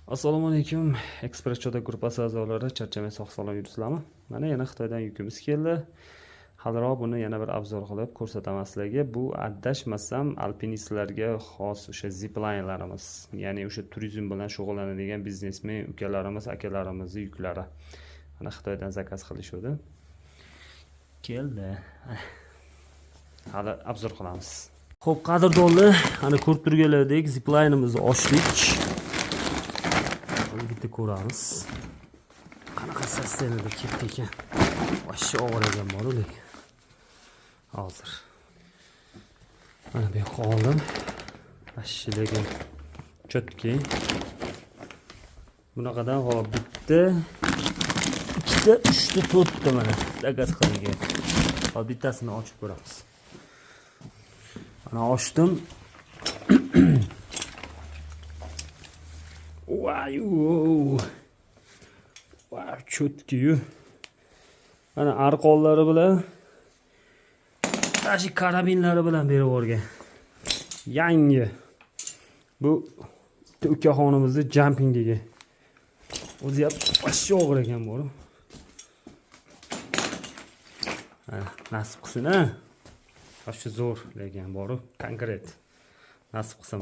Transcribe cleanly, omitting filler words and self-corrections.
Assalomu alaykum, Express Choda gruppasi a'zolari, charchamay sog'-sog'lom yuribsizlarmi? Mana yana Xitoydan yukimiz keldi. Haliroq buni yana bir obzor qilib ko'rsataman sizlarga. Bu adashmasam alpinistlarga xos o'sha ziplinelarimiz, ya'ni o'sha turizm bilan shug'ullanadigan biznesmen ukalarimiz, akalarimizni yuklari. Mana Xitoydan zakaz qilishdi. Keldi. Hali obzor qilamiz. Xo'p, qadrdonlar, ana ko'rib turganlaridek ziplineimizni ochdik. Bitta ko'ramiz. Qanaqa sostenida ketdi ekan. Vashshi og'ir ekan bor-ku. Hozir. Mana bu yoqqa oldim. Vashshiligi chotki. Bunaqadan hop bitta, ikkita, uchta, to'rtta mana zakaz qilingan. Hop bittasini ochib ko'ramiz. Mana ochdim. Wow, chotki-yu. Mana arqonlari bilan, tashi karabinlari bilan berib yuborgan. Yangi. Bu ukaxonimizni jumpingiga. O'zi ham vashshi og'ir ekan bu. Nasib qilsin-a. Vashshi zo'r lekin bor, konkret. Nasib qilsin.